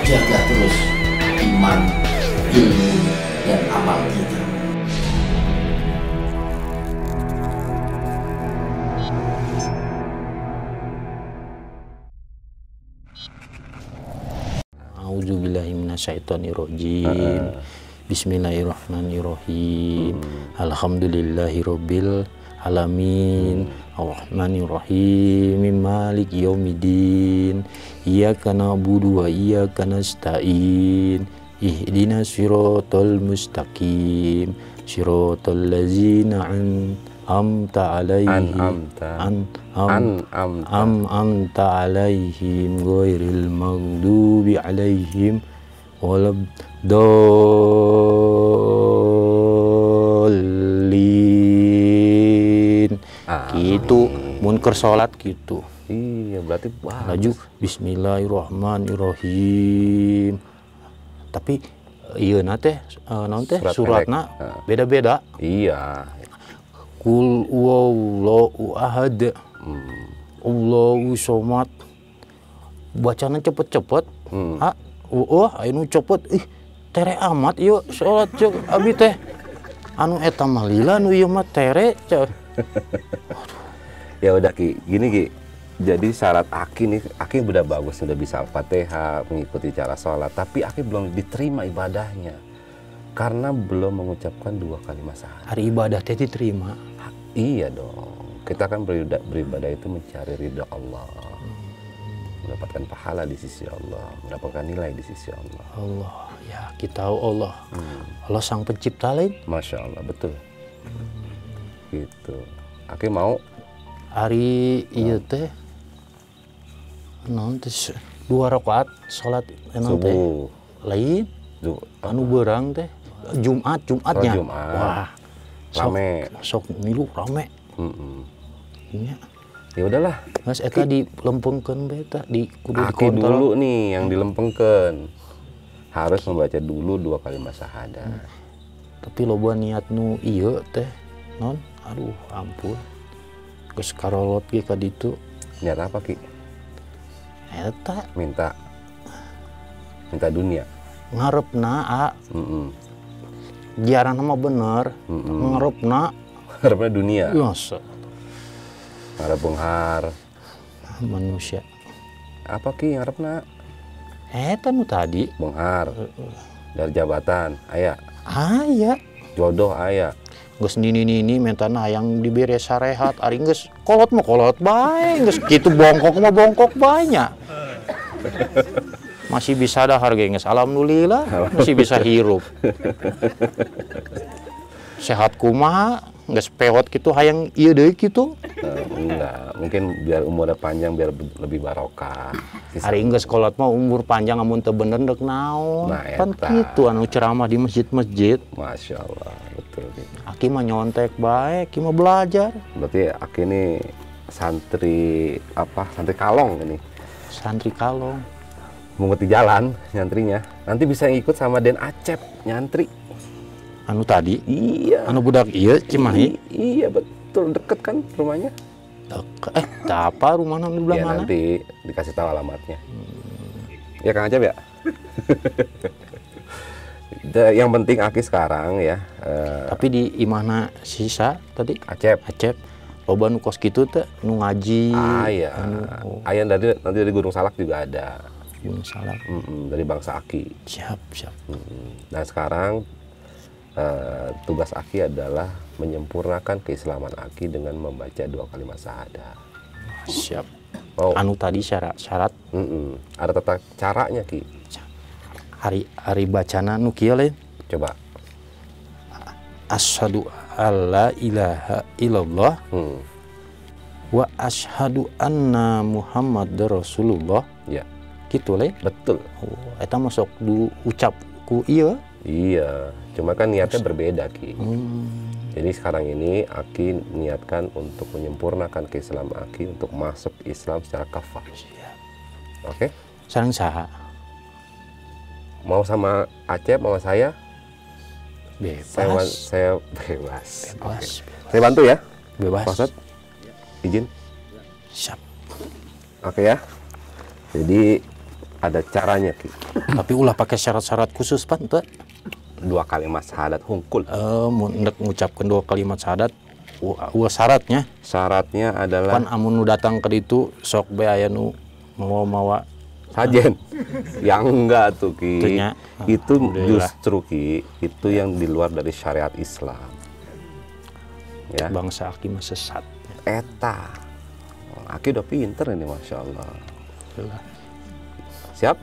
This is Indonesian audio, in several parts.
jaga terus iman, ilmu, dan amal kita. A'udzubillahiminasyaitonirrojim. Bismillahirrahmanirrahim. Alhamdulillahirabbil alamin. Arrahmanirrahim. Maliki yaumiddin. Iyyaka na'budu wa iyyaka nasta'in. Ihdinas siratal mustaqim. Siratal ladzina an'amta 'alaihim an'amta 'alaihim ghairil maghdubi 'alaihim waladdallin. Gitu mun keur salat gitu. Iya, berarti Laju bismillahirrahmanirrahim. Tapi ieu na teh naon teh suratna beda-beda. Iya. Qul huwallahu ahad. Allahu somad. Bacana cepet-cepet. Anu cepet. Ih, tere amat ieu salat ceuk abi teh. Anu eta mah lila nu ieu mah tere ceuk. Ya udah Ki, gini Ki. Jadi syarat Aki nih, Aki udah bagus, udah bisa Al-Fatihah, mengikuti cara sholat, tapi Aki belum diterima ibadahnya karena belum mengucapkan 2 kalimat syahadat. Hari ibadah teh diterima. Iya dong, kita kan beribadah itu mencari ridha Allah, mendapatkan pahala di sisi Allah, mendapatkan nilai di sisi Allah. Allah, ya kita tahu Allah. Allah sang pencipta lain. Masya Allah, betul. Gitu. Aki mau hari iya teh naon teh 2 rakaat salat enak teh lain anu beurang teh Jumatnya. Wah, rame. Sok milu rame. Nya. Ya udahlah. Mas eta dilempengkeun bae eta kudu Aki dikontrol dulu nih yang dilempengkeun. Harus membaca dulu 2 kalimat syahadat. Tapi loba niat nu ieu teh non aduh ampun. Geus karolot ge ka ditu. Niat apa Ki? Eta Minta dunia. ngarepna jarang mah bener. Ngarepna dunia. Biasa. Ngarep benghar Manusia. apa Ki ngarepna? Eta nu tadi Benghar dari jabatan aya, jodoh aya. geus nini mentana hayang dibere sarehat ari geus kolot mah kolot bae geus kitu bongkok mah bongkok banyak. Masih bisa dahar ge geus alhamdulillah masih bisa hirup. Sehat kumaha geus peot kitu hayang ieu deui kitu. Enggak, mungkin biar umurnya panjang biar lebih barokah. Ari geus kolot mah umur panjang amun teu bener deuk naon. Nah, Kan eta. kitu anu ceramah di masjid-masjid. Masya Allah, betul. Aki mah nyontek bae, Aki mah belajar. Berarti Aki ini santri apa? Santri kalong ini. Santri kalong. Mengerti jalan nyantrinya. Nanti bisa ngikut sama Den Acep nyantri. Anu tadi, Iya. anu budak ieu Cimahi. Iya betul, deket kan rumahnya. Tah apa rumahna di belah Ya mana? nanti dikasih tahu alamatnya. Ya Kang Acep ya. Yang penting Aki sekarang ya. Tapi di imahna sisa tadi Acep. Acep. Loba nu kos kitu teh nu ngaji. Iya. Ayah nanti dari Gunung Salak juga ada. Gunung Salak. Dari bangsa Aki. Siap. Nah sekarang tugas Aki adalah menyempurnakan keislaman Aki dengan membaca 2 kalimat syahadat. Siap. Oh, Anu tadi syarat ada tata caranya Ki. hari bacana nu kieu lain. Coba. Asyhadu alla ilaha illallah wa asyhadu anna Muhammadar Rasulullah. Ya. Kitu lain. Betul. Eta masuk ucap ku ieu. Iya. Cuma kan niatnya berbeda Ki. Jadi sekarang ini Aki niatkan untuk menyempurnakan keislaman Aki untuk masuk Islam secara kafah. Oke? Sareng saha? Mau sama Acep, mau saya? Bebas. Saya bebas. Bebas. Saya bantu ya? Bebas. Pak Ustadz, izin? Siap. Oke ya. Jadi ada caranya Ki. Tapi ulah pakai syarat-syarat khusus pan tuh. 2 kalimat syahadat hungkul. Mun hendak mengucapkan 2 kalimat syahadat, syaratnya. Syaratnya adalah Pan amun nu datang ke ditu sok be aya nu mawa sajen. Yang enggak tuh Ki. Itunya. Itu Alhamdulillah. justru Ki, itu yang di luar dari syariat Islam. Ya. bangsa aki mah sesat. Eta. Aki udah pinter ini Masya Allah. Siap?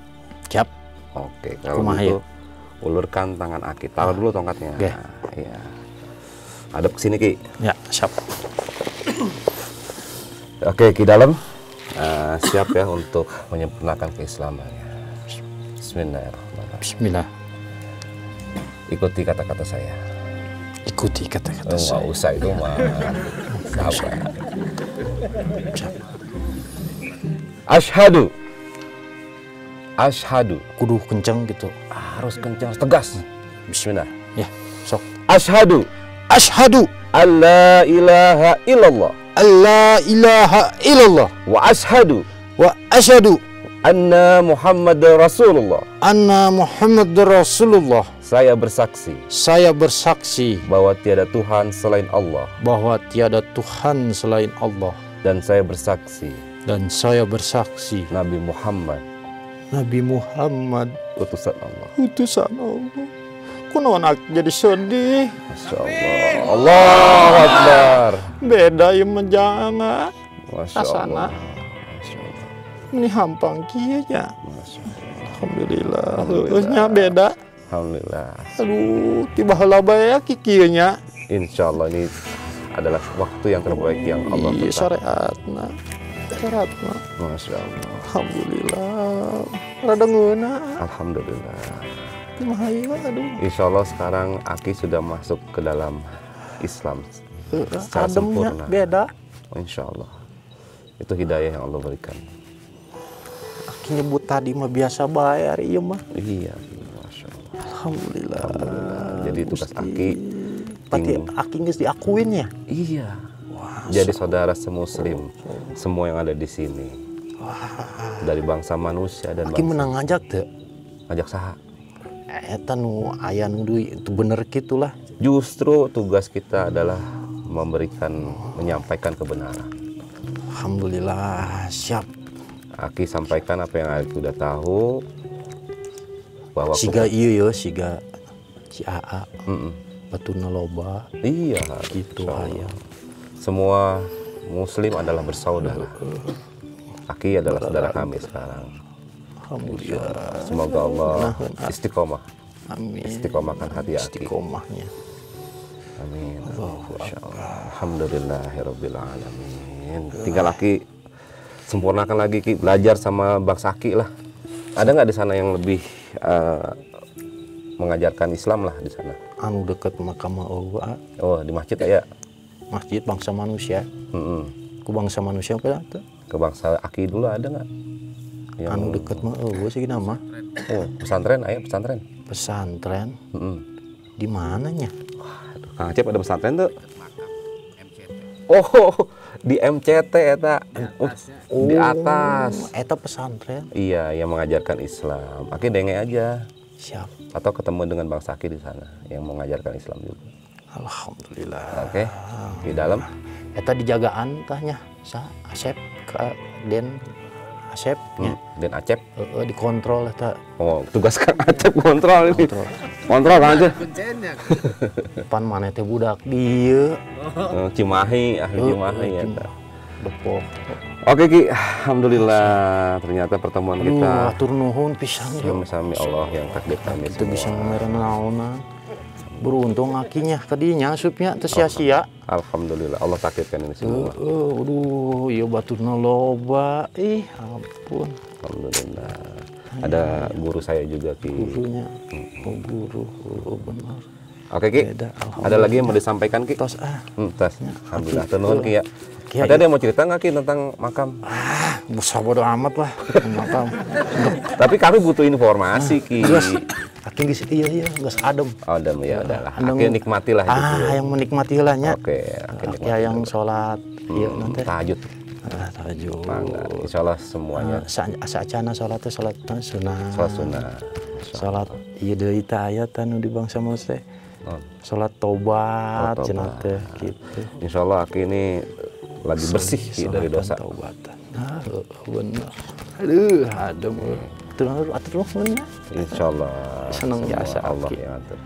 Siap. Oke, kalau Kumaha gitu ulurkan tangan Aki. Taruh dulu tongkatnya. Oke. Iya. Hadap ke sini Ki. Ya, siap. Oke, Ki dalam. Siap ya untuk menyempurnakan keislamannya. Bismillahirrahmanirrahim. Bismillah. Ikuti kata-kata saya. Ikuti kata-kata Nggak saya. usah itu mah. Sabar. Ashhadu. Ashhadu. Kudu kenceng gitu. Harus kencang, harus tegas. Bismillah. Ya, sok. Ashhadu Asyhadu alla ilaha illallah alla ilaha illallah wa ashhadu wa asyhadu anna Muhammad Rasulullah. anna Muhammad Rasulullah. Saya bersaksi Saya bersaksi bahwa tiada Tuhan selain Allah, bahwa tiada Tuhan selain Allah, dan saya bersaksi dan saya bersaksi Nabi Muhammad Nabi Muhammad utusan Allah. utusan Allah. Kunaon ak jadi sedih? Masya Allah. Allahu Akbar. Beda yang menjangan. Masya Asana. Allah. Masya Allah. Ini hampang kieu nya. Masya Allah. Alhamdulillah. Heusnya beda. Alhamdulillah. Aduh, tiba heula bae ki kieu nya. Insya Allah ini adalah waktu yang terbaik yang Allah Iya, tetapkan. syariatna. Syariatna. Masya Allah. Alhamdulillah. Rada ngeuna. Alhamdulillah. Kumaha ieu aduh. Insya Allah sekarang Aki sudah masuk ke dalam Islam secara Ademnya sempurna. beda. Oh, insya Allah. Itu hidayah yang Allah berikan. Aki nyebut tadi mah biasa bae ari ieu mah. Iya, Masya Allah. Alhamdulillah. Jadi tugas Gusti. Aki. Berarti Aki geus diakuin ya? Iya. Jadi saudara semuslim, semua yang ada di sini, dari bangsa manusia dan Aki bangsa. menang ngajak teu? Ngajak saha? Eta nu aya nu deui itu bener gitulah. Justru tugas kita adalah menyampaikan kebenaran. Alhamdulillah, siap. Aki sampaikan apa yang Aki udah tahu, bahwa Siga ieu ya, siga si AA. Mm-mm. Batuna loba Iya, gitu insya Allah. aya. Semua muslim adalah bersaudara. Aki adalah saudara kami sekarang. Alhamdulillah. Semoga Allah istiqomah, Amin. istiqomahkan hati Aki. Istiqomahnya. Amin. Masya Allah. Alhamdulillahirabbil alamin. Tinggal Aki sempurnakan lagi Ki, belajar sama bangsa Aki lah. Ada nggak di sana yang lebih mengajarkan Islam lah di sana? Anu deket makam Allah, Oh, di masjid ya? masjid bangsa manusia. Mm-mm. Ku bangsa manusia apa tuh? Ke bangsa Aki dulu ada nggak? Yang- Anu deket mah Allah sih nama. Oh, pesantren, ayo pesantren. Pesantren Mm-mm. di mananya? Aduh, Kang Acep ada pesantren tuh? Oh, di MCT eta. Di atas. Eta pesantren. Iya, yang mengajarkan Islam. Aki denge aja. Siap. Atau ketemu dengan Bang Saki di sana yang mengajarkan Islam juga. Alhamdulillah. Oke, di dalam. Eta dijagaan tahnya sa Asep ka Den Asepnya. Dan Acep. Dikontrol eta. Oh, tugas Kang Acep kontrol ini. Kontrol. Kontrol Kang Acep. Pan maneh teh budak dieu. Cimahi, ahli Cimahi ya. Depok. Oke Ki, alhamdulillah ternyata pertemuan kita Atur nuhun pisan ya. sami Allah yang takdir kami Itu bisa semua. ngemereun naonan. Beruntung akinya kadinya asupnya teu sia-sia. Alhamdulillah Allah takdirkan ini semua. Aduh, ieu baturna loba. Ih, ampun. Alhamdulillah. Ada guru saya juga Ki. Gurunya. Oh, guru. Oh, benar. Oke Ki, Beda, ada lagi yang mau disampaikan Ki? Tos Tas. Alhamdulillah. Tenun Ki ya. Ki, Ada yang mau cerita nggak Ki tentang makam? Busa bodo amat lah. Makam. Tapi kami butuh informasi Ki. Aki geus iya geus adem. Oh, udah ya udahlah. Andeng. Aki nikmatilah hidup dulu. Yang menikmati heula nya. Oke, Aki Aki nikmati yang dulu. salat ieu nanti Tahajud. Tahajud. Mangga. Insya Allah semuanya. Saacana sholat sunnah. Sholat sunnah. Sholat iya deui teh aya tanu di bangsa Mose. Sholat tobat cenah teh gitu. Insya Allah Aki ini lagi bersih dari dosa. Taubatan. Nah, bener. Aduh, adem. Atur bener. Insya Allah. Seneng biasa Allah Aki. yang atur.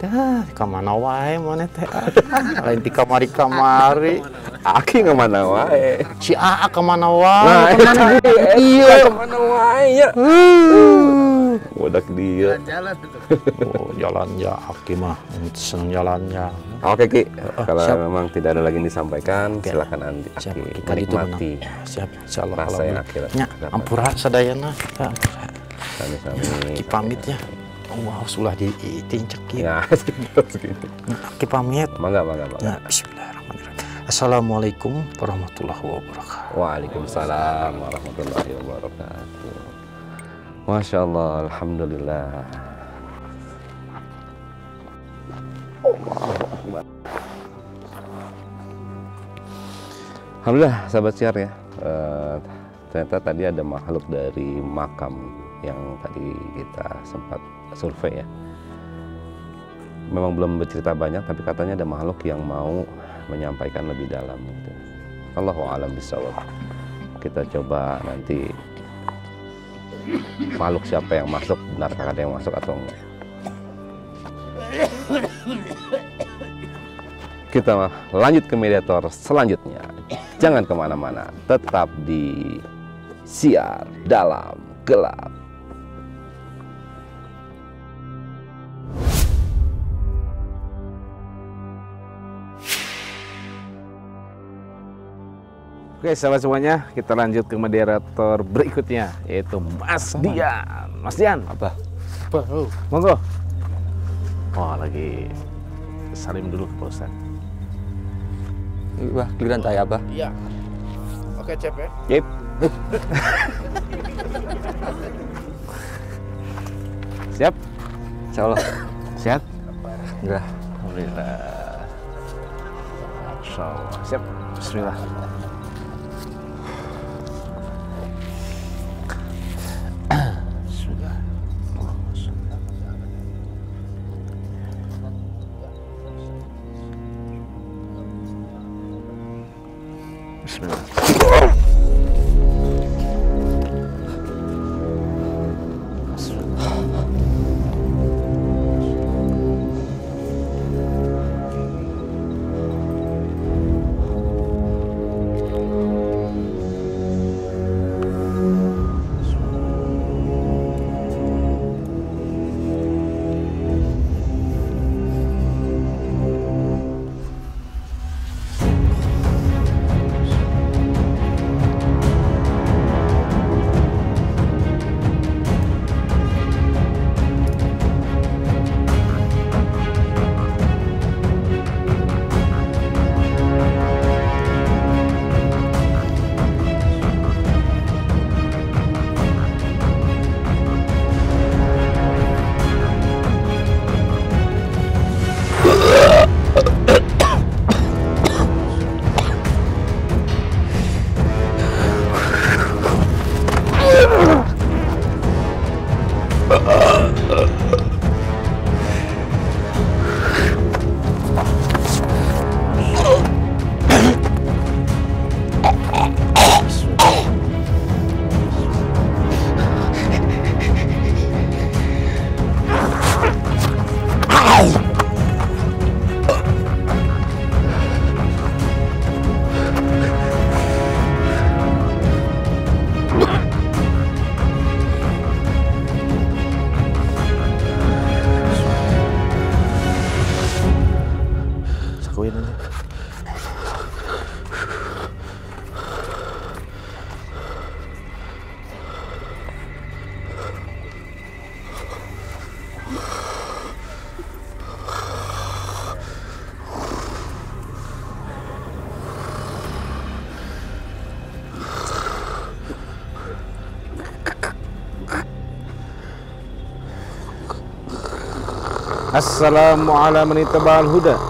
Dah, kamana wae maneh teh. Lain ti kamari. Aki kemana wae? Si Aa kemana wae? Nah, kemana iya kemana wae ya? Budak dia. Jalan Oh, jalan ya Aki mah seneng jalannya. Oke Ki, kalau siap. memang tidak ada lagi yang disampaikan, silakan Andi Siap, Aki kita gitu menikmati siap, insyaallah. rasa yang akhirat. Nya, ampura sadayana. Sami-sami. Aki pamit ya. Wow, sulah ditincek Ya, ya. segitu. Aki pamit. Mangga. Ya, bismillahirrahmanirrahim. Assalamualaikum warahmatullahi wabarakatuh. Waalaikumsalam warahmatullahi wabarakatuh. Masya Allah, alhamdulillah. Alhamdulillah, sahabat siar ya. Ternyata tadi ada makhluk dari makam yang tadi kita sempat survei ya. Memang belum bercerita banyak, tapi katanya ada makhluk yang mau menyampaikan lebih dalam gitu. Allahu a'lam bishawab. Kita coba nanti makhluk siapa yang masuk, benarkah ada yang masuk atau enggak. Kita lanjut ke mediator selanjutnya. Jangan kemana-mana, tetap di Siar Dalam Gelap. Oke sahabat semuanya, kita lanjut ke moderator berikutnya, yaitu Mas Dian. Mas Dian, Apa? monggo. Oh lagi salim dulu ke Pak Ustadz. Wah, giliran saya apa? Iya. Oke, Cep ya. Yep. Siap? Insyaallah. Siap? Udah. Alhamdulillah. Insyaallah. Siap? Bismillah. Bismillah. Bismillah. Sakuin aja. Assalamualaikum warahmatullahi wabarakatuh.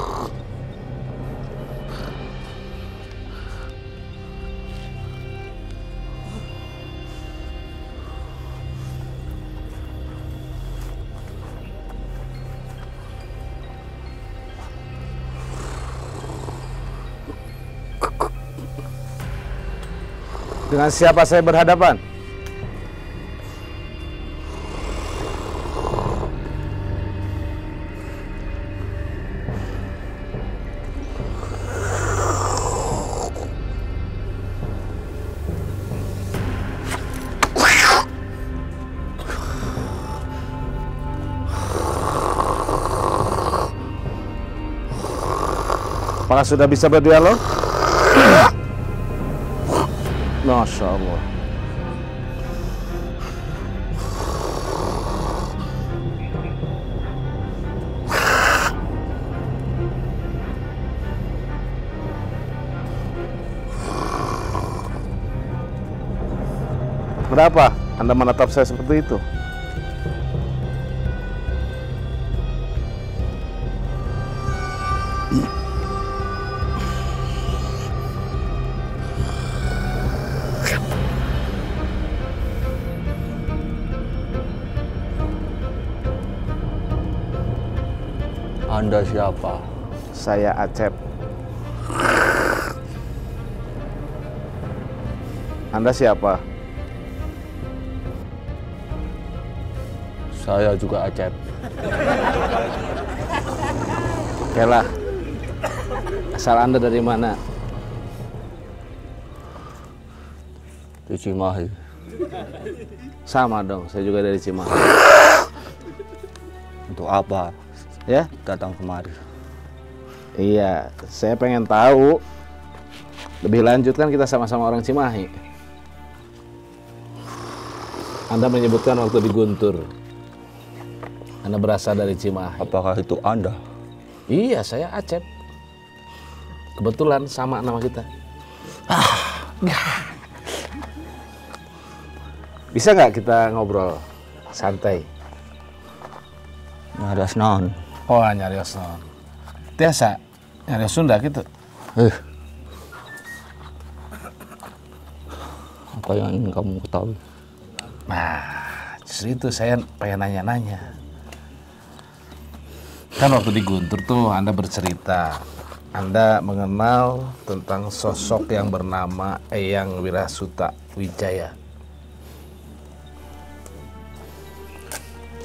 Dengan siapa saya berhadapan? Apakah sudah bisa berdialog? Masya Allah. Kenapa Anda menatap saya seperti itu? Anda siapa? Saya Acep. Anda siapa? Saya juga Acep. Oke lah. Asal Anda dari mana? Di Cimahi. Sama dong, saya juga dari Cimahi. Untuk apa Ya? datang kemari? Iya, saya pengen tahu. Lebih lanjut kan kita sama-sama orang Cimahi. Anda menyebutkan waktu di Guntur Anda berasal dari Cimahi. Apakah itu Anda? Iya, saya Acep. Kebetulan sama nama kita. Bisa nggak kita ngobrol santai? Ada naon? Oh, nyarios non. Biasa, nyarios Sunda gitu. Apa yang ingin kamu ketahui? Nah, justru itu saya pengen nanya-nanya. Kan waktu di Guntur tuh Anda bercerita, Anda mengenal tentang sosok yang bernama Eyang Wirasuta Wijaya.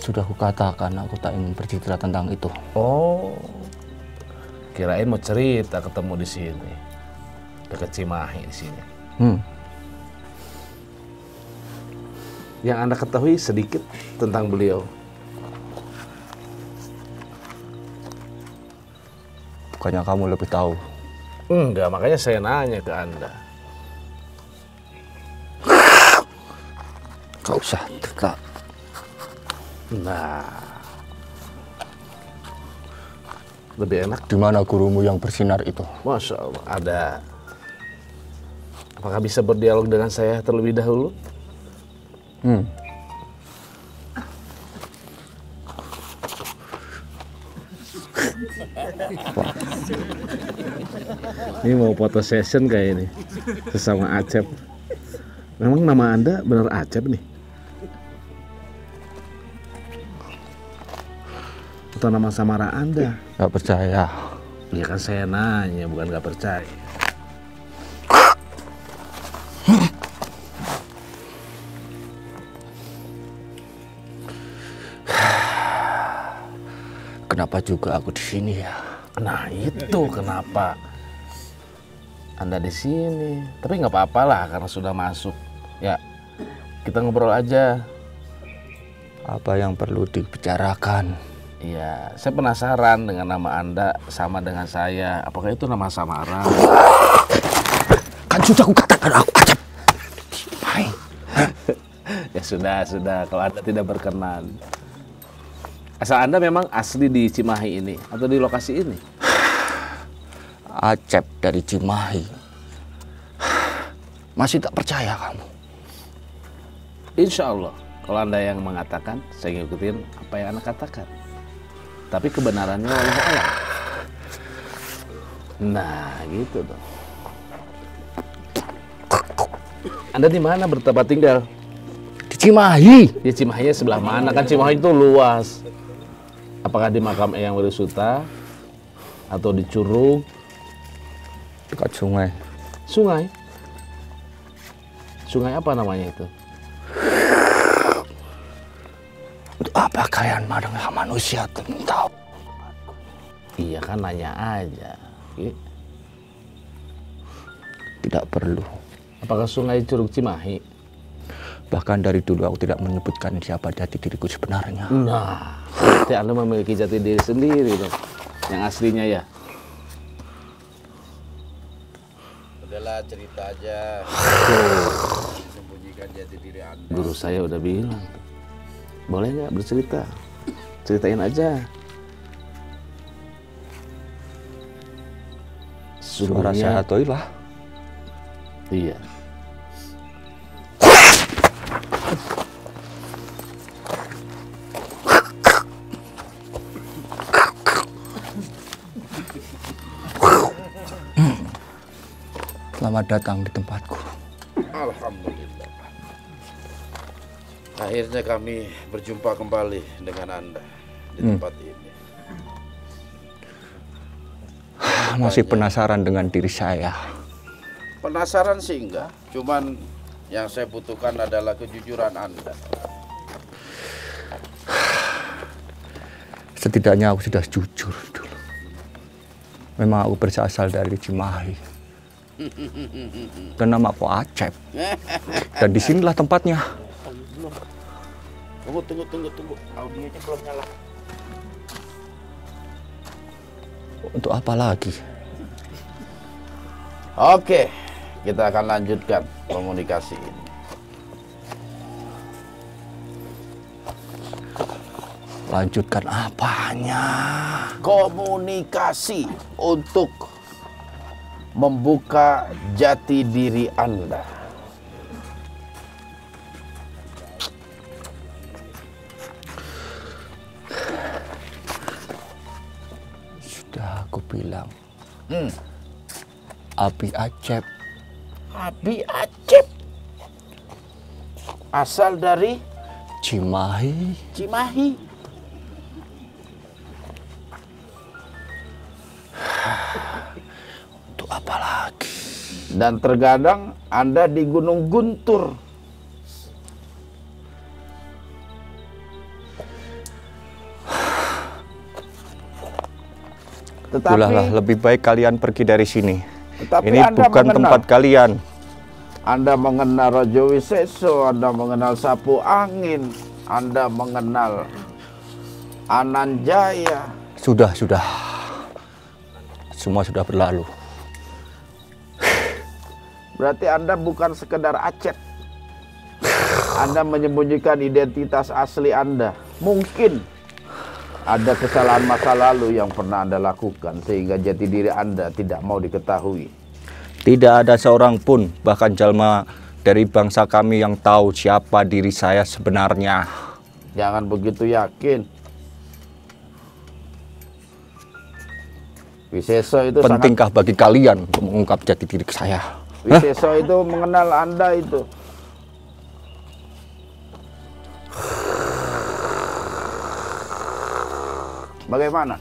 Sudah kukatakan aku tak ingin bercerita tentang itu. Oh, kirain mau cerita ketemu di sini, dekat Cimahi di sini. Yang Anda ketahui sedikit tentang beliau. Bukannya kamu lebih tahu? Enggak, makanya saya nanya ke Anda. Gak usah, tidak. Nah, lebih enak. Di mana gurumu yang bersinar itu? Masya Allah, ada. Apakah bisa berdialog dengan saya terlebih dahulu? Ini mau foto session kayak ini sesama Acep. Memang nama Anda benar Acep nih? Atau nama samaran Anda? Gak percaya. Ya kan saya nanya, bukan gak percaya. Kenapa juga aku di sini ya? Nah itu kenapa Anda di sini. Tapi nggak apa-apa lah karena sudah masuk. Ya kita ngobrol aja. Apa yang perlu dibicarakan? Iya, saya penasaran dengan nama Anda sama dengan saya. Apakah itu nama samaran? Kan sudah kukatakan aku Acep. Hai. Ya sudah. Kalau Anda tidak berkenan. Asal Anda memang asli di Cimahi ini atau di lokasi ini? Acep dari Cimahi. Masih tak percaya kamu? Insya Allah, kalau Anda yang mengatakan, saya ngikutin apa yang Anda katakan. Tapi kebenarannya wallahu a'lam. Nah, gitu dong. Anda di mana bertempat tinggal? Di Cimahi. Ya Cimahinya sebelah mana? Kan Cimahi itu luas. Apakah di makam Eyang Wirasuta atau di Curug? Dekat sungai. Sungai? Sungai apa namanya itu? Untuk apa kalian dengan manusia tahu? Iya kan nanya aja. Ki. Tidak perlu. Apakah sungai Curug Cimahi? Bahkan dari dulu aku tidak menyebutkan siapa jati diriku sebenarnya. Nah, berarti Anda memiliki jati diri sendiri dong. Yang aslinya ya. Udahlah cerita aja. Sembunyikan jati diri Anda. Guru saya udah bilang. Boleh nggak bercerita? Ceritain aja. Suara saya Toilah. Iya. Selamat datang di tempatku. Alhamdulillah. Akhirnya kami berjumpa kembali dengan Anda di tempat ini. Masih penasaran dengan diri saya. Penasaran sih enggak, cuman yang saya butuhkan adalah kejujuran Anda. Setidaknya aku sudah jujur dulu. Memang aku berasal dari Cimahi. Dan nama aku Acep. Dan disinilah tempatnya. Tunggu. Audionya belum nyala. Untuk apa lagi? Oke, kita akan lanjutkan komunikasi ini. Lanjutkan apanya? Komunikasi untuk membuka jati diri Anda. Sudah aku bilang. Abi Acep. Abi Acep. Asal dari Cimahi. Cimahi. Untuk apa lagi? Dan terkadang Anda di Gunung Guntur. Udahlah, lebih baik kalian pergi dari sini. Tetapi Ini Anda bukan mengenal. tempat kalian. Anda mengenal Raja Wiseso, Anda mengenal Sapu Angin, Anda mengenal Ananjaya. Sudah. Semua sudah berlalu. Berarti Anda bukan sekedar Acep. Anda menyembunyikan identitas asli Anda. Mungkin ada kesalahan masa lalu yang pernah Anda lakukan sehingga jati diri Anda tidak mau diketahui. Tidak ada seorang pun, bahkan jalma dari bangsa kami yang tahu siapa diri saya sebenarnya. Jangan begitu yakin. Wiseso itu Pentingkah bagi kalian untuk mengungkap jati diri saya? Wiseso itu mengenal Anda itu. Bagaimana?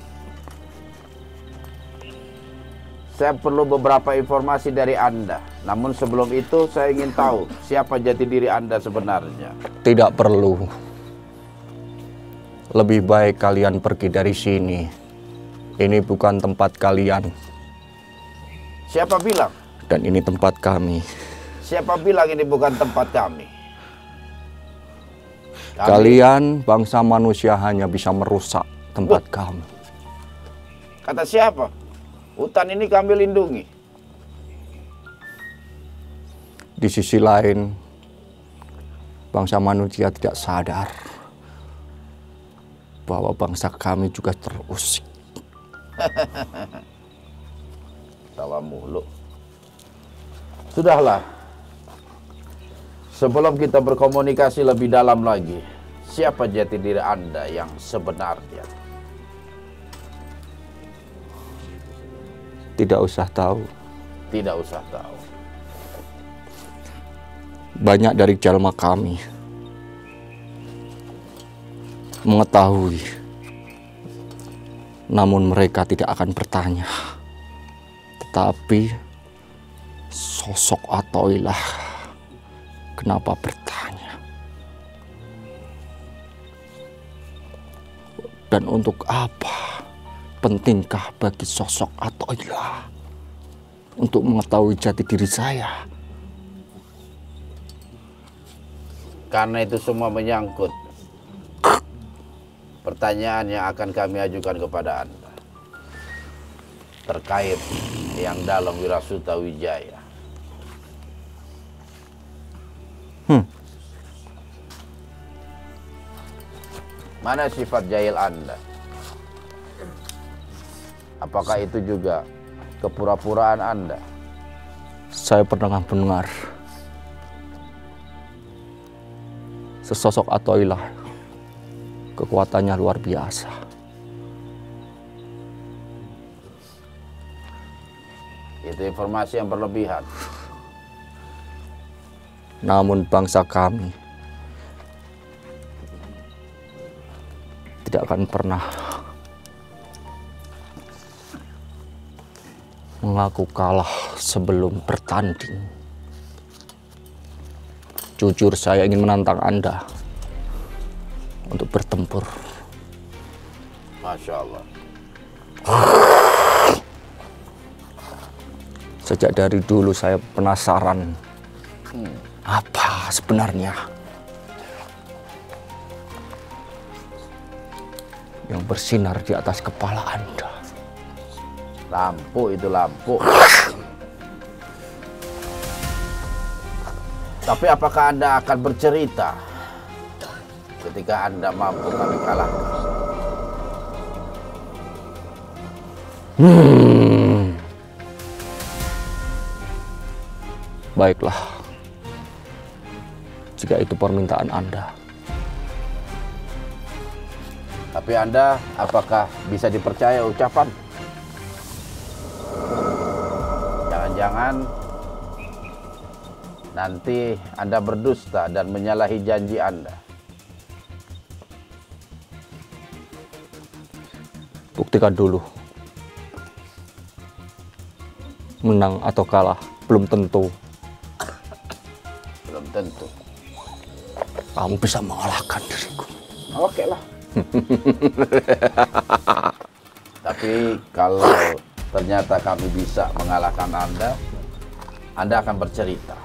Saya perlu beberapa informasi dari Anda. Namun sebelum itu saya ingin tahu siapa jati diri Anda sebenarnya. Tidak perlu. Lebih baik kalian pergi dari sini. Ini bukan tempat kalian. Siapa bilang? Dan ini tempat kami. Siapa bilang ini bukan tempat kami? Kalian bangsa manusia hanya bisa merusak tempat kami. Kata siapa? Hutan ini kami lindungi. Di sisi lain, bangsa manusia tidak sadar bahwa bangsa kami juga terusik. Tawa mulu. Sudahlah. Sebelum kita berkomunikasi lebih dalam lagi, siapa jati diri Anda yang sebenarnya? Tidak usah tahu. Tidak usah tahu. Banyak dari jalma kami mengetahui, namun mereka tidak akan bertanya. Tetapi sosok Atoilah kenapa bertanya? Dan untuk apa pentingkah bagi sosok Athoillah untuk mengetahui jati diri saya? Karena itu semua menyangkut pertanyaan yang akan kami ajukan kepada Anda terkait yang dalam Wirasuta Wijaya. Mana sifat jahil Anda? Apakah itu juga kepura-puraan Anda? Saya pernah mendengar sesosok Athoillah kekuatannya luar biasa. Itu informasi yang berlebihan. Namun bangsa kami tidak akan pernah mengaku kalah sebelum bertanding. Jujur, saya ingin menantang Anda untuk bertempur. Masya Allah. Sejak dari dulu saya penasaran apa sebenarnya yang bersinar di atas kepala Anda. Lampu itu lampu. Tapi apakah Anda akan bercerita ketika Anda mampu kami kalahkan? Baiklah, jika itu permintaan Anda. Tapi Anda apakah bisa dipercaya ucapan? Jangan-jangan nanti Anda berdusta dan menyalahi janji Anda. Buktikan dulu. Menang atau kalah belum tentu. Belum tentu. Kamu bisa mengalahkan diriku. Oke lah. Tapi kalau ternyata kami bisa mengalahkan Anda akan bercerita.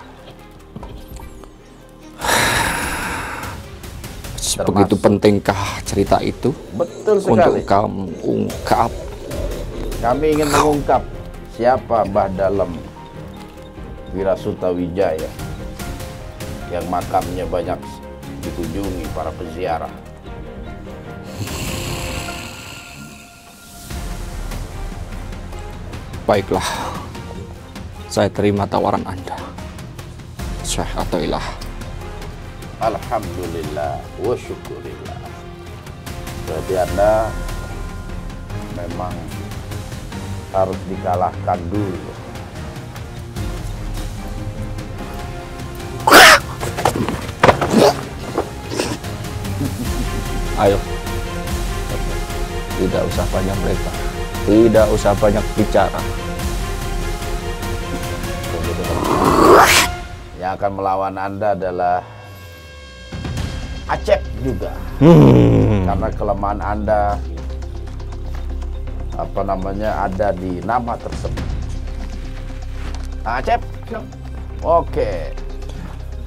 Begitu pentingkah cerita itu? Betul sekali. Untuk kamu ungkap. Kami ingin mengungkap siapa Mbah Dalem Wirasuta Wijaya yang makamnya banyak dikunjungi para peziarah. Baiklah, saya terima tawaran Anda, Syekh Athoillah. Alhamdulillah wa syukurillah. Berarti Anda memang harus dikalahkan dulu. Ayo, tidak usah banyak lebar, tidak usah banyak bicara. Yang akan melawan Anda adalah Acep juga. Karena kelemahan Anda ada di nama tersebut. Acep. Oke.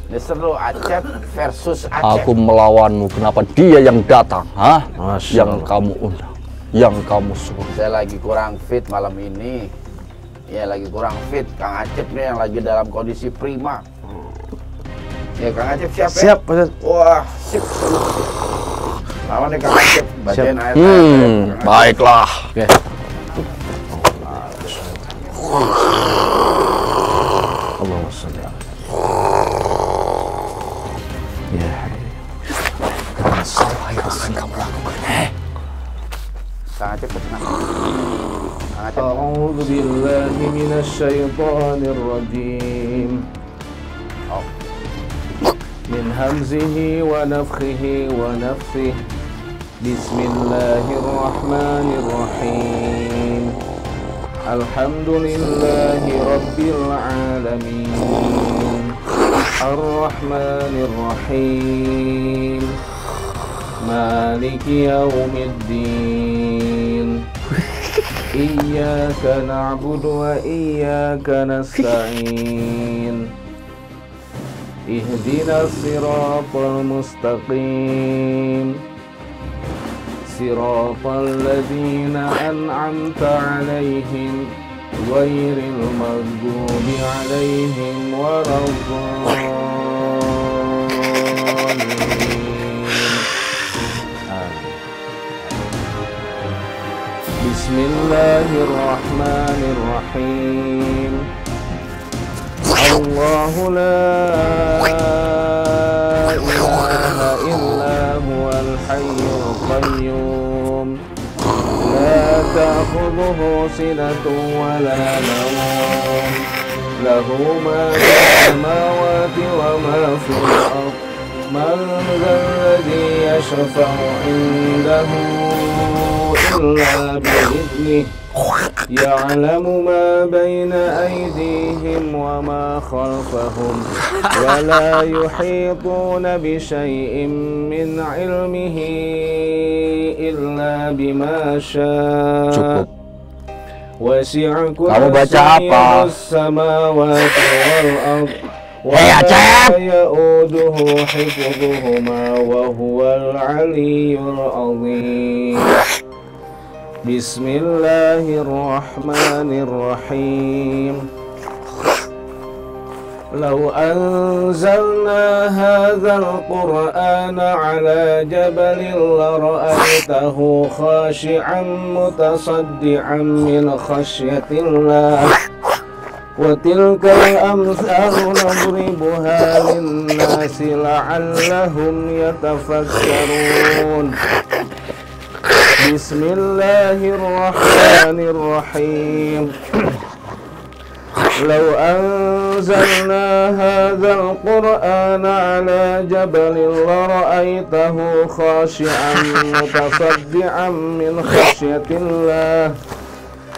Ini seru, Acep versus Acep. Aku melawanmu, kenapa dia yang datang? Hah? Yang kamu undang, yang kamu suruh. Saya lagi kurang fit malam ini. Ya lagi kurang fit. Kang Acep nih yang lagi dalam kondisi prima. Ya Kang Acep siap ya? Siap, Ustaz. Wah, sip. Lawan nih Kang Acep. Bacain ayat. Baiklah. Oke. Allahumma sholli ala. Ya. Apa yang akan kamu lakukan? Kang Acep tenang. Kang Acep. A'udzu billahi minasyaitonir rajim. Min hamzihi wa nafthihi wa nafthihi. Bismillahirrahmanirrahim. Alhamdulillahi rabbil alamin. Ar-Rahmanir Rahim. Maliki yaumiddin. Iyyaka na'budu wa iyyaka nasta'in. Ihdinas siratal mustaqim. Siratal ladzina an'amta 'alaihim ghairil maghdubi 'alaihim waladdallin. Bismillahirrahmanirrahim. Allahu la ilaha illa huwal hayyul qayyum. La ta'khudhuhu sinatun wa la nawm. Lahu ma fis samawati wa ma fil ardh. Man dzalladzi yashfa'u 'indahu illa bi'idhnihi. Ya'lamu ma baina aydihim wa ma khalfahum wa la yuhituna bi syai'in min 'ilmihi illa bima syaa. Cukup. Wasi'a Kamu baca apa? samawati wal ardh. Acep! Ya'uduhu hifdhuhuma wa huwal 'aliyyul 'azim. Bismillahirrahmanirrahim. Law anzalna hadzal qur'ana 'ala jabalin la ra'aytahu khashi'an mutasaddi'an min khashyatillah. Wa tilkal amsalu nadribuha lin-nasi la'allahum yatafakkarun. Bismillahirrahmanirrahim. Law anzalna hadzal qur'ana 'ala jabalin la ra'aytahu khashi'an mutasaddi'an min khashyatillah.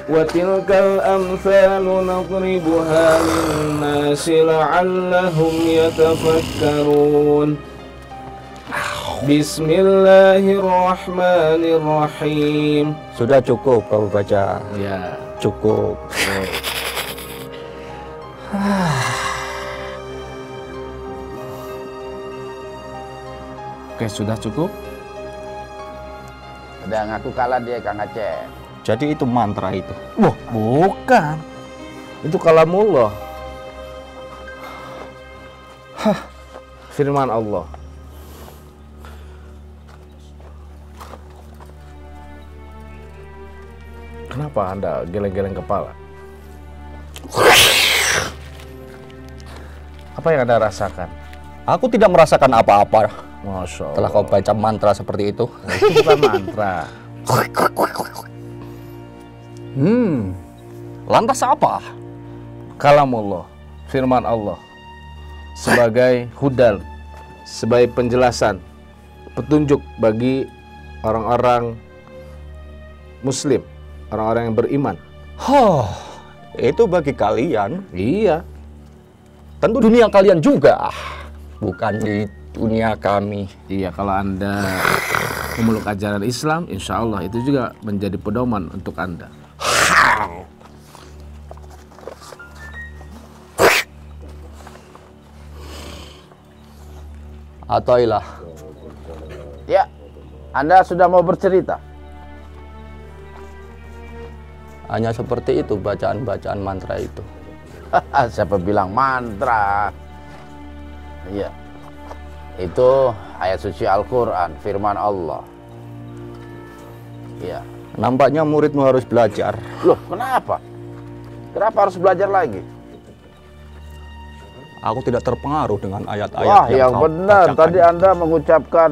Wa tilkal amsalu nadribuha lin-nasi la'allahum yatafakkarun. Bismillahirrahmanirrahim. Sudah cukup kamu baca. Ya, Cukup. Oke, sudah cukup. Udah ngaku kalah dia Kang Aceh. Jadi itu mantra itu. Wah, bukan. Itu kalamullah. Firman Allah. Kenapa Anda geleng-geleng kepala? Apa yang Anda rasakan? Aku tidak merasakan apa-apa Masya Allah. setelah kau baca mantra seperti itu. Itu bukan mantra. Lantas apa? Kalamullah, firman Allah, sebagai hudal, sebagai penjelasan, petunjuk bagi orang-orang muslim, orang-orang yang beriman. Itu bagi kalian. Iya. Tentu dunia kalian juga, bukan di dunia kami. Iya, kalau Anda memeluk ajaran Islam, insya Allah itu juga menjadi pedoman untuk Anda. Atailah. Ya, Anda sudah mau bercerita? Hanya seperti itu bacaan-bacaan mantra itu. Siapa bilang mantra? Iya. Itu ayat suci Al-Quran, firman Allah. Iya. Nampaknya muridmu harus belajar. Loh, kenapa? Kenapa harus belajar lagi? Aku tidak terpengaruh dengan ayat-ayat Wah, yang kau benar. bacakan. Tadi Anda mengucapkan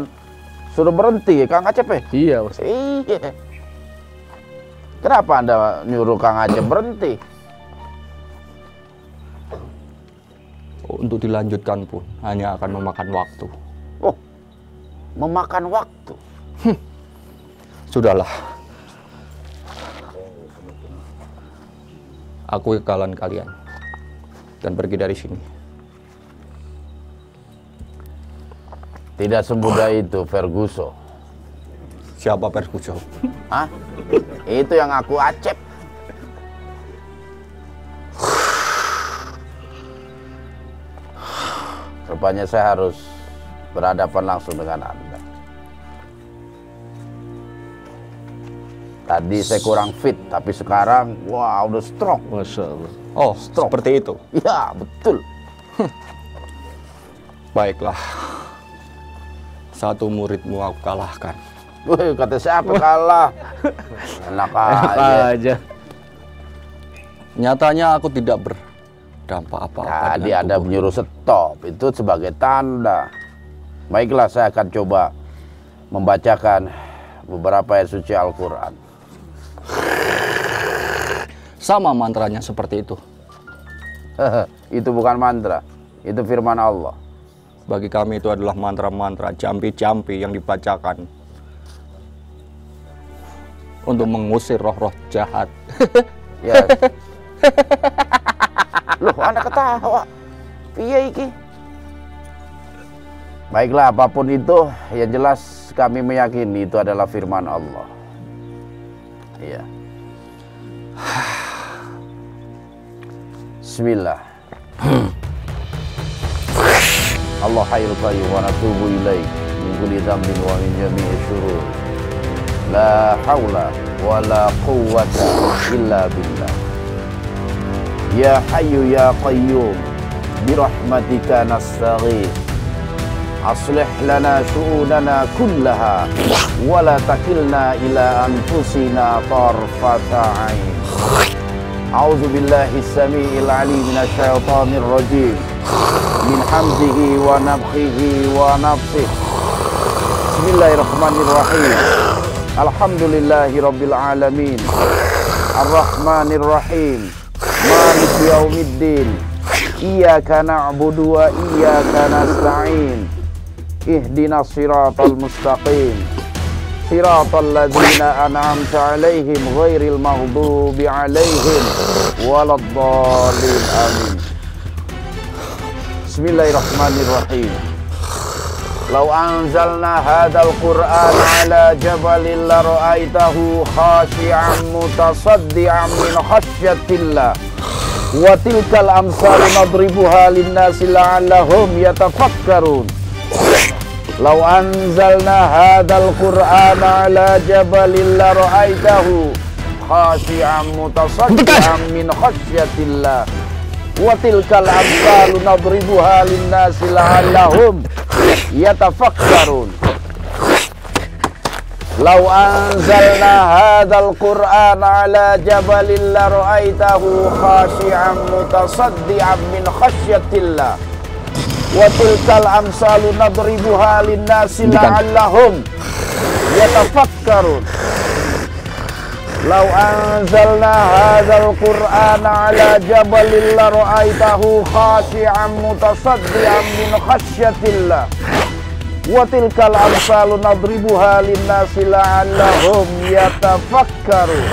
suruh berhenti, Kang Acep. Iya, Ustaz. Iya. Kenapa Anda nyuruh Kang Acep berhenti? Untuk dilanjutkan pun hanya akan memakan waktu. Oh, memakan waktu. Sudahlah. Aku kekalahan kalian dan pergi dari sini. Tidak semudah itu, Ferguson. Siapa Ferguson? Hah? Itu yang aku Acep. Rupanya saya harus berhadapan langsung dengan Anda. Tadi saya kurang fit, tapi sekarang, wah, udah strong. Masya Allah. Oh, seperti itu. Ya, betul. Baiklah. Satu muridmu aku kalahkan. Wih, kata siapa kalah? Enak aja. Nyatanya aku tidak berdampak apa-apa. Tadi Anda menyuruh stop, itu sebagai tanda. Baiklah, saya akan coba membacakan beberapa ayat suci Al-Quran. Sama mantranya seperti itu. Itu bukan mantra, itu firman Allah. Bagi kami itu adalah mantra-mantra jampi-jampi yang dibacakan untuk mengusir roh-roh jahat. Ya. Loh, Anda ketawa. Piye iki? Baiklah, apapun itu, yang jelas kami meyakini itu adalah firman Allah. Iya. Bismillah. Allah hayyul qayyum wa natubu ilaih min kulli dhanbin wa min jami'i syurur. La haula wa la quwwata illa billah. Ya hayyu ya qayyum bi rahmatika nastaghith. Aslih lana syu'unana kullaha wa la takilna ila anfusina tarfata 'ain. A'udzu billahi as-sami'il 'alim minasyaitonir rajim. Min hamzihi wa nafthihi wa nafthihi. Bismillahirrahmanirrahim. Alhamdulillahi rabbil alamin. Ar-Rahmanir Rahim. Maliki yaumiddin. Iyyaka na'budu wa iyyaka nasta'in. Ihdinas siratal mustaqim. Siratal ladzina an'amta 'alaihim ghairil maghdubi 'alaihim waladdallin. Amin. Bismillahirrahmanirrahim. Lau anzalna hadzal Qur'an 'ala jabalin la ra'aitahu khashi'an mutasaddian min khasyatillah. Wa tilkal amsalu nadribuha lin-nasi la'allahum yatafakkarun. Lau anzalna hadzal Qur'an 'ala jabalin la ra'aitahu khashi'an mutasaddian min khasyatillah. Wa tilkal amsalu nadribuha lin-nasi la'allahum yatafakkarun. Lau anzalna hadzal Qur'an 'ala jabalin la ra'aitahu khashi'an mutasaddian min khasyatillah. Wa tilkal amsalu nadribuha lin-nasi la'allahum yatafakkarun. Lau anzalna hadzal Qur'an 'ala jabalin la ra'aitahu khashi'an mutasaddian min khasyatillah. Wa tilkal amsalu nadribuha lin-nasi la'allahum yatafakkarun.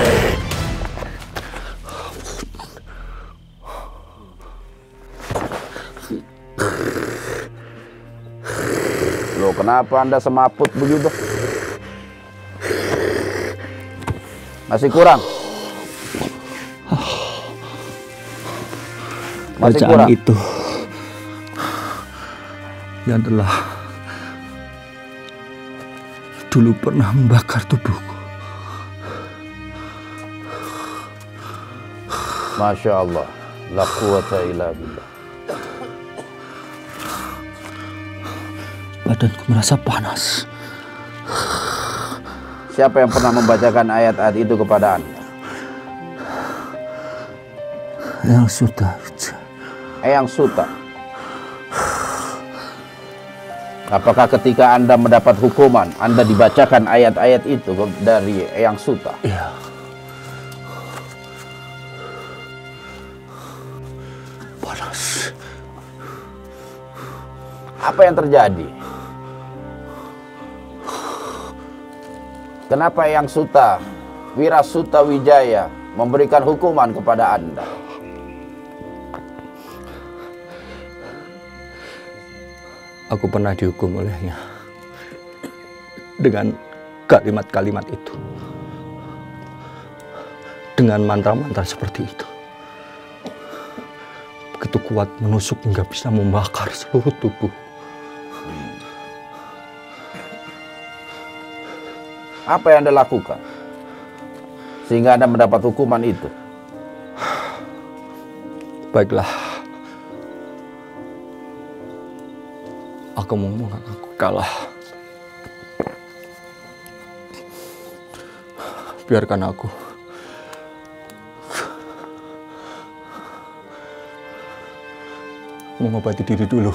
Loh, kenapa Anda semaput begitu? Masih kurang? Masih Bacaan kurang? itu yang telah dulu pernah membakar tubuhku. Masya Allah. La quwata illa billah. Badanku merasa panas. Siapa yang pernah membacakan ayat-ayat itu kepada Anda? Yang sudah. Eyang Suta. Apakah ketika Anda mendapat hukuman, Anda dibacakan ayat-ayat itu dari Eyang Suta? Iya. Panas. Apa yang terjadi? Kenapa Eyang Suta, Wirasuta Wijaya memberikan hukuman kepada Anda? Aku pernah dihukum olehnya. dengan kalimat-kalimat itu. Dengan mantra-mantra seperti itu. Begitu kuat menusuk hingga bisa membakar seluruh tubuh. Apa yang Anda lakukan sehingga Anda mendapat hukuman itu? Baiklah, aku mau mengaku kalah. Biarkan aku mengobati diri dulu.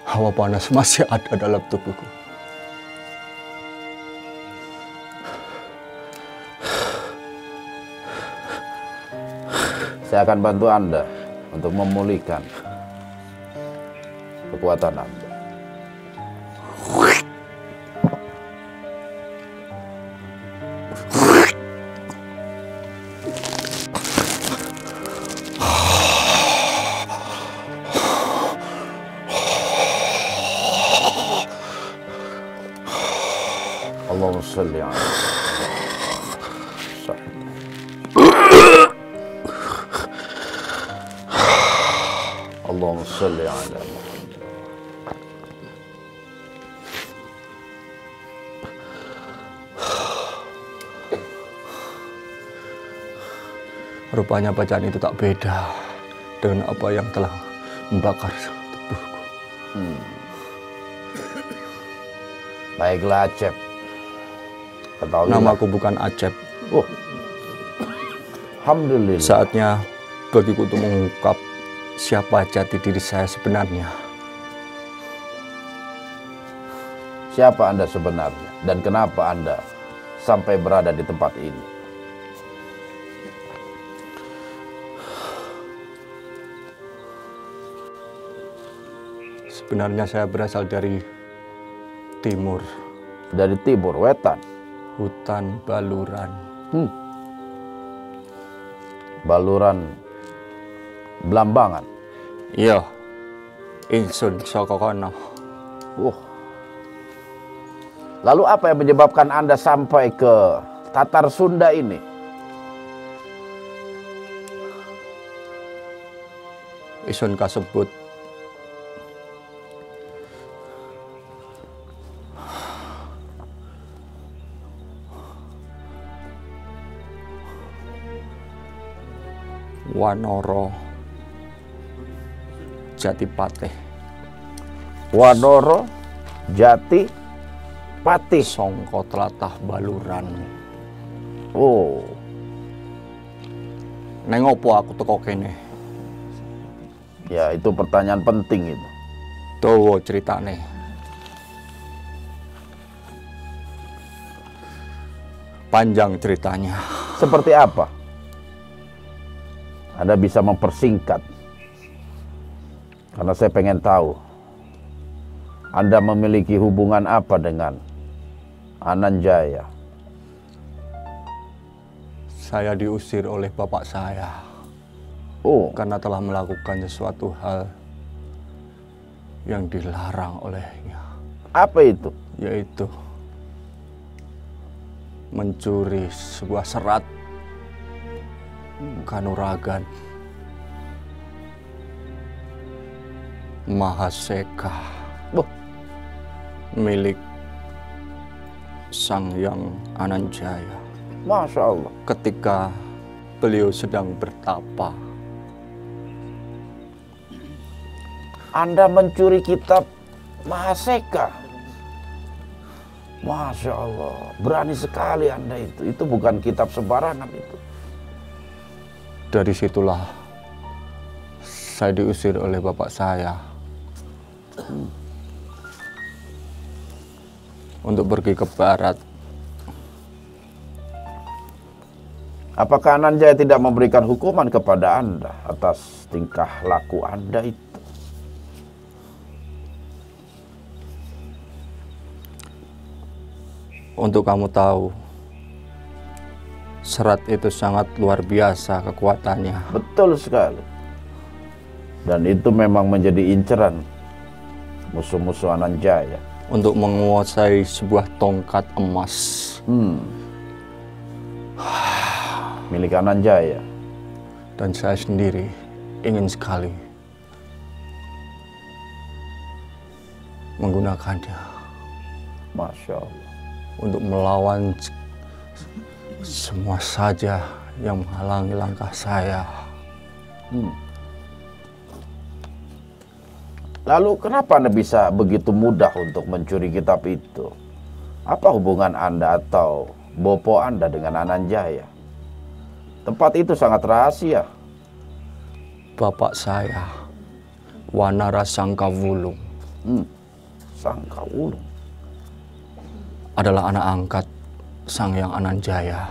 Hawa panas masih ada dalam tubuhku. Saya akan bantu Anda untuk memulihkan kekuatan Anda. Allahumma salli ala Allahumma salli ala Muhammad. Rupanya bacaan itu tak beda dengan apa yang telah membakar tubuhku. Baiklah Acep. Ketahuilah. Namaku bukan Acep. Oh, alhamdulillah. Saatnya bagiku untuk mengungkap siapa jati diri saya sebenarnya. Siapa Anda sebenarnya dan kenapa Anda sampai berada di tempat ini? Sebenarnya saya berasal dari timur, Dari timur, wetan. hutan Baluran. Baluran Blambangan. Iya, Insun saka kono. Lalu apa yang menyebabkan Anda sampai ke Tatar Sunda ini? Isun kasebut Wanara Jatipatih. Wanara Jatipatih. Sangka tlatah Baluran. Oh, Neng opo aku teko kene? ya itu pertanyaan penting itu. Dawa ceritane. Panjang ceritanya. Seperti apa? Anda bisa mempersingkat. Karena saya pengen tahu Anda memiliki hubungan apa dengan Ananjaya. Saya diusir oleh bapak saya Oh, karena telah melakukan sesuatu hal yang dilarang olehnya, apa itu? yaitu mencuri sebuah serat kanuragan Mahaseka Wah. milik Sang Hyang Ananjaya Masya Allah. ketika beliau sedang bertapa. Anda mencuri kitab Mahaseka. Masya Allah, berani sekali Anda itu. Itu bukan kitab sembarangan itu. Dari situlah saya diusir oleh bapak saya untuk pergi ke barat. Apakah Ananjaya tidak memberikan hukuman kepada Anda atas tingkah laku Anda itu? Untuk kamu tahu, serat itu sangat luar biasa kekuatannya. Betul sekali. Dan itu memang menjadi inceran musuh-musuh Ananjaya. Untuk menguasai sebuah tongkat emas. Milik Ananjaya. Dan saya sendiri ingin sekali menggunakannya. Masya Allah. Untuk melawan semua saja yang menghalangi langkah saya. Lalu kenapa Anda bisa begitu mudah untuk mencuri kitab itu? Apa hubungan Anda atau bopo Anda dengan Ananjaya? Tempat itu sangat rahasia. Bapak saya, Wanara Sangkawulung, Sangkawulung adalah anak angkat Sang Hyang Ananjaya.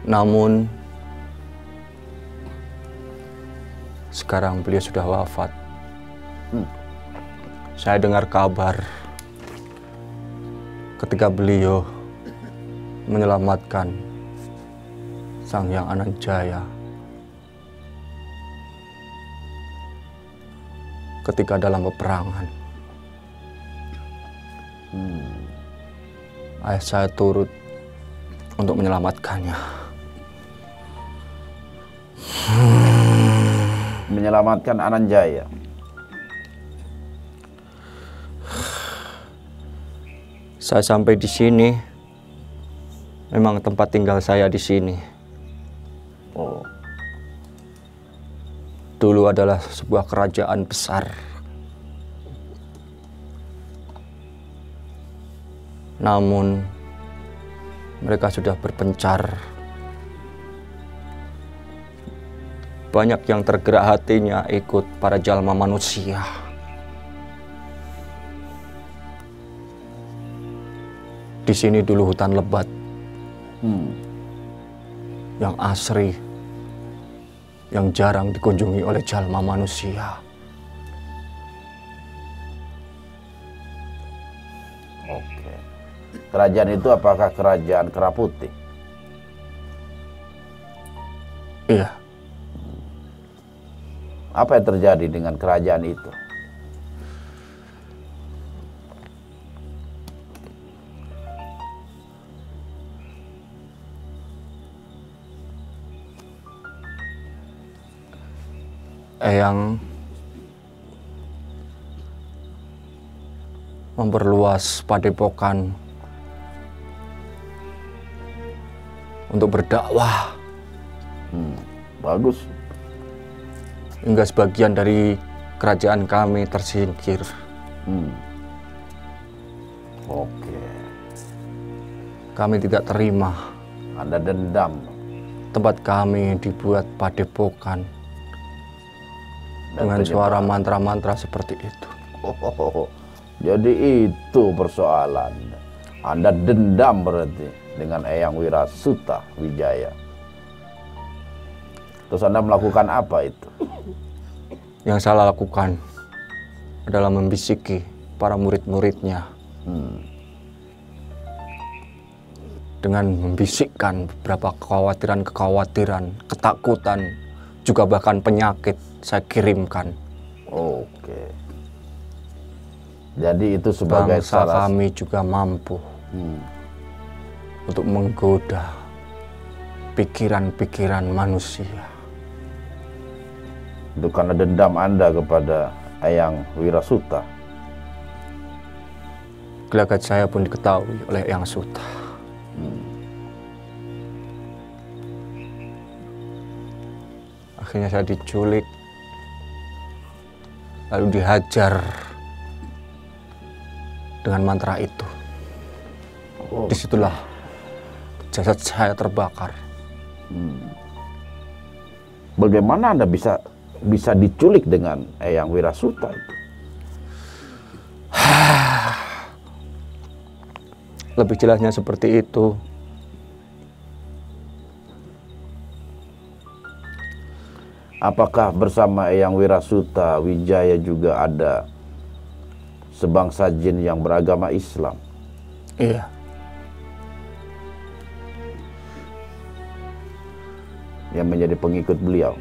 Namun sekarang beliau sudah wafat. Saya dengar kabar ketika beliau menyelamatkan Sang Hyang Ananjaya ketika dalam peperangan. Ayah saya turut untuk menyelamatkannya. Menyelamatkan Ananjaya. Saya sampai di sini, memang tempat tinggal saya di sini. Dulu adalah sebuah kerajaan besar. Namun mereka sudah berpencar. Banyak yang tergerak hatinya ikut para jalma manusia. Di sini dulu hutan lebat yang asri, yang jarang dikunjungi oleh jalma manusia. Oke. Kerajaan itu apakah kerajaan Keraputi? Iya. Apa yang terjadi dengan kerajaan itu? Eyang memperluas padepokan untuk berdakwah. Bagus. Hingga sebagian dari kerajaan kami tersingkir. Oke. Kami tidak terima. Anda dendam. Tempat kami dibuat padepokan dengan suara mantra-mantra seperti itu. Jadi itu persoalan. Anda dendam berarti dengan Eyang Wirasuta Wijaya. Terus Anda melakukan apa itu? Yang saya lakukan adalah membisiki para murid-muridnya. Dengan membisikkan beberapa kekhawatiran, ketakutan, juga bahkan penyakit saya kirimkan. Oke. Jadi itu sebagai bangsa kami juga mampu untuk menggoda pikiran-pikiran manusia. Itu karena dendam Anda kepada Eyang Wirasuta. Gelagat saya pun diketahui oleh Eyang Suta. Akhirnya saya diculik, lalu dihajar dengan mantra itu. Disitulah jasad saya terbakar. Bagaimana Anda bisa diculik dengan Eyang Wirasuta itu? Lebih jelasnya seperti itu. Apakah bersama Eyang Wirasuta Wijaya juga ada sebangsa jin yang beragama Islam? Iya. Yang menjadi pengikut beliau?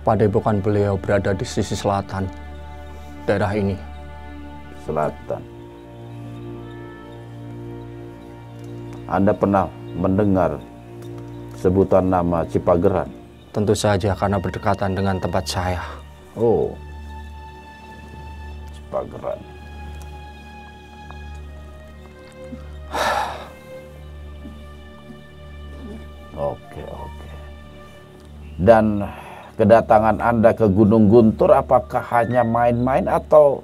Padepokan beliau berada di sisi selatan daerah ini. Selatan. Anda pernah mendengar sebutan nama Cipageran? Tentu saja karena berdekatan dengan tempat saya. Oh, Cipageran. Oke. Dan kedatangan Anda ke Gunung Guntur apakah hanya main-main atau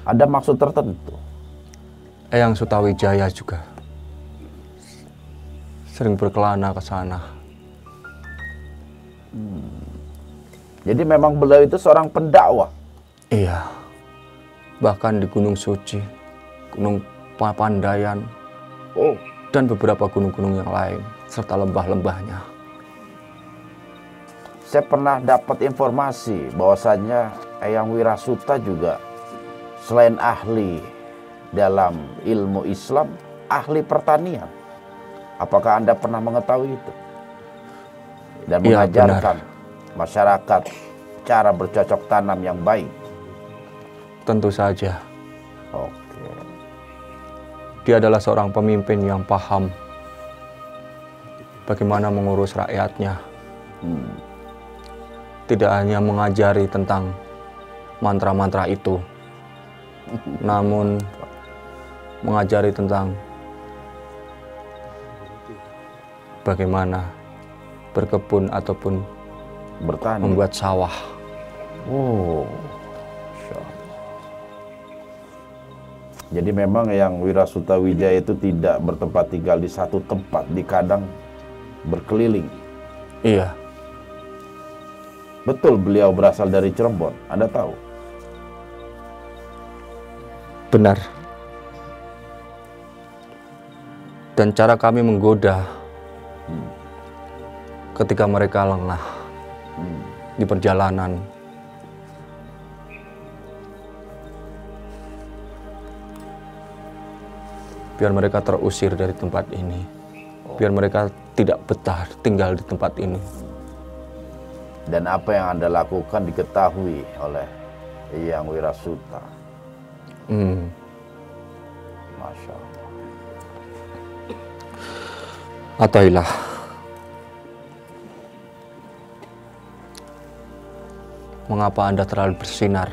ada maksud tertentu? Eyang Sutawijaya juga sering berkelana ke sana. Jadi memang beliau itu seorang pendakwah. Iya. Bahkan di Gunung Suci, Gunung Papandayan, Oh, dan beberapa gunung-gunung yang lain, serta lembah-lembahnya. saya pernah dapat informasi bahwasannya Eyang Wirasuta juga selain ahli dalam ilmu Islam, ahli pertanian. Apakah Anda pernah mengetahui itu? Dan Iya, mengajarkan masyarakat cara bercocok tanam yang baik. Tentu saja. Oke. Dia adalah seorang pemimpin yang paham bagaimana mengurus rakyatnya. Tidak hanya mengajari tentang mantra-mantra itu, namun mengajari tentang bagaimana berkebun ataupun Bertani. membuat sawah. Oh, Masya Allah. Jadi memang yang Wirasuta Wijaya itu tidak bertempat tinggal di satu tempat, di kadang berkeliling. Iya, Betul beliau berasal dari Cirebon, Anda tahu? benar. Dan cara kami menggoda ketika mereka lengah di perjalanan, biar mereka terusir dari tempat ini, biar mereka tidak betah tinggal di tempat ini. Dan apa yang Anda lakukan diketahui oleh Eyang Wirasuta. Masya Allah. Atailah, mengapa Anda terlalu bersinar?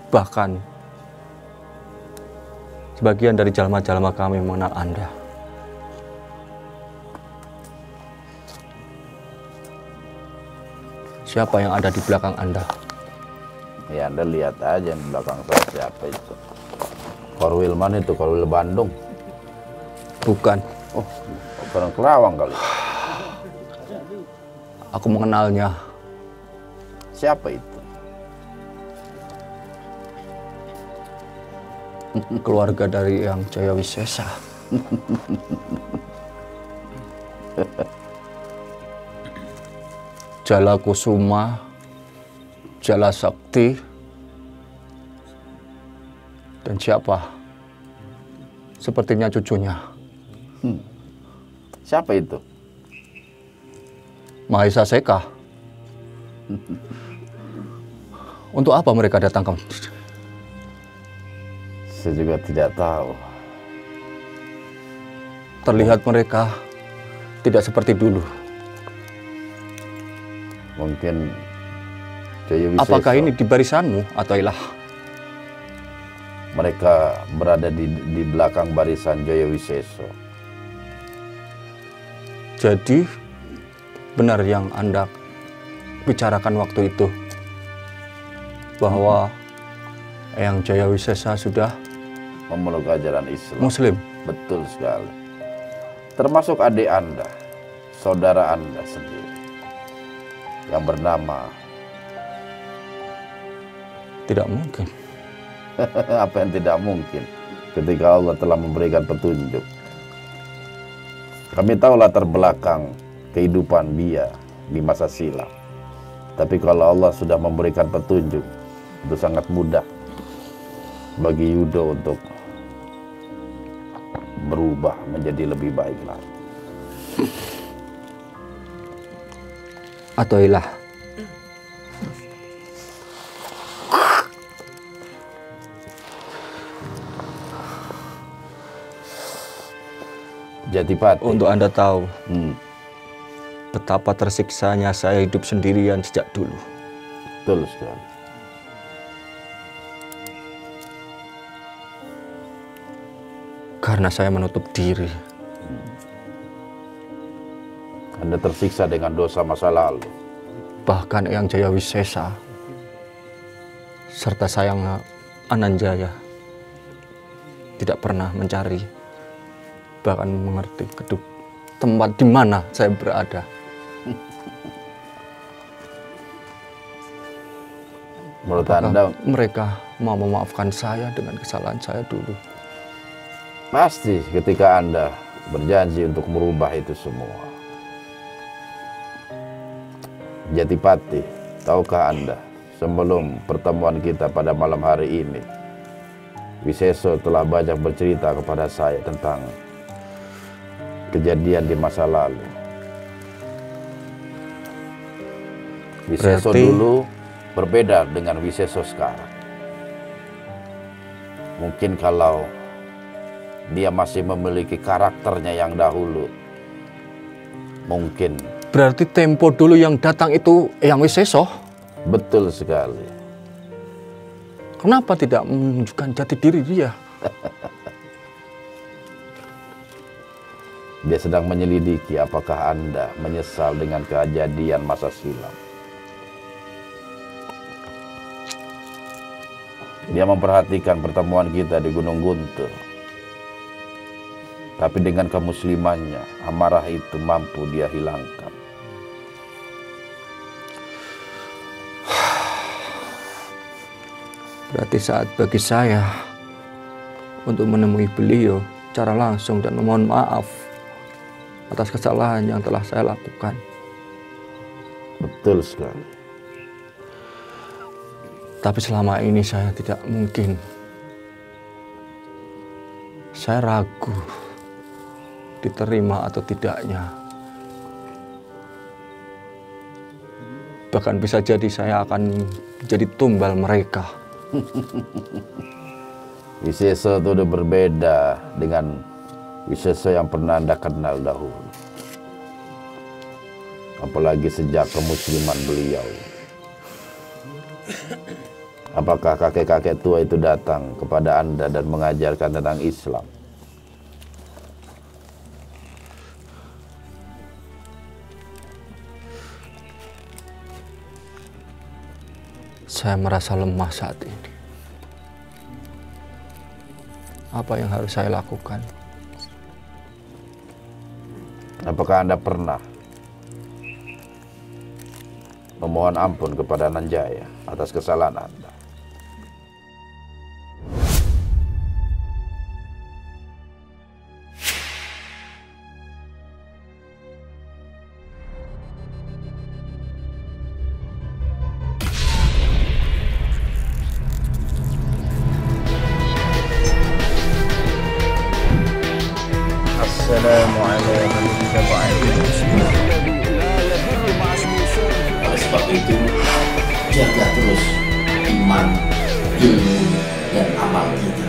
Bahkan sebagian dari jalma-jalma kami mengenal Anda. Siapa yang ada di belakang Anda? Ya Anda lihat aja di belakang saya siapa itu. Korwil mana itu? Korwil Bandung? Bukan. Oh, orang Kerawang kali. Aku mengenalnya. Siapa itu? Keluarga dari Eyang Jayawisesa. Jala Kusuma, Jala Sakti, dan siapa? Sepertinya cucunya. Siapa itu? Mahesa Seka. Untuk apa mereka datang ke... Saya juga tidak tahu. Terlihat mereka tidak seperti dulu. Mungkin Jayawisesa. Apakah ini di barisanmu atau ilah? Mereka berada di belakang barisan Jayawisesa. Jadi benar yang Anda bicarakan waktu itu, bahwa Eyang Jayawisesa sudah Memeluk ajaran Islam. Muslim. Betul sekali. Termasuk adik Anda, saudara Anda sendiri, yang bernama Tidak mungkin. apa yang tidak mungkin ketika Allah telah memberikan petunjuk. Kami tahu latar belakang kehidupan dia di masa silam. Tapi kalau Allah sudah memberikan petunjuk, itu sangat mudah bagi Yudo untuk berubah menjadi lebih baik lagi. atau ilah. Jatipati. Untuk Anda tahu betapa tersiksanya saya hidup sendirian sejak dulu. Betul sekali. Karena saya menutup diri. Anda tersiksa dengan dosa masa lalu. Bahkan Eyang Jaya Wisesa serta Sayang Ananjaya tidak pernah mencari, bahkan mengerti tempat di mana saya berada. Menurut Apakah Anda, mereka mau memaafkan saya dengan kesalahan saya dulu? pasti ketika Anda berjanji untuk merubah itu semua. Jatipati, tahukah Anda, sebelum pertemuan kita pada malam hari ini, Wiseso telah banyak bercerita kepada saya tentang kejadian di masa lalu. Wiseso dulu berbeda dengan Wiseso sekarang. Mungkin kalau dia masih memiliki karakternya yang dahulu, mungkin. Berarti tempo dulu yang datang itu Eyang Wiseso? Betul sekali. Kenapa tidak menunjukkan jati diri dia? Dia sedang menyelidiki apakah Anda menyesal dengan kejadian masa silam. Dia memperhatikan pertemuan kita di Gunung Guntur. Tapi dengan kemuslimannya, amarah itu mampu dia hilangkan. Berarti saat bagi saya untuk menemui beliau secara langsung dan memohon maaf atas kesalahan yang telah saya lakukan. Betul sekali. Tapi selama ini saya tidak mungkin. Saya ragu diterima atau tidaknya. Bahkan bisa jadi saya akan menjadi tumbal mereka. Wiseso itu udah berbeda dengan Wiseso yang pernah Anda kenal dahulu. Apalagi sejak kemusliman beliau. Apakah kakek-kakek tua itu datang kepada Anda dan mengajarkan tentang Islam? Saya merasa lemah saat ini. Apa yang harus saya lakukan? Apakah Anda pernah memohon ampun kepada Ananjaya atas kesalahan Anda? Oleh sebab itu, jaga terus iman, ilmu, dan amal kita.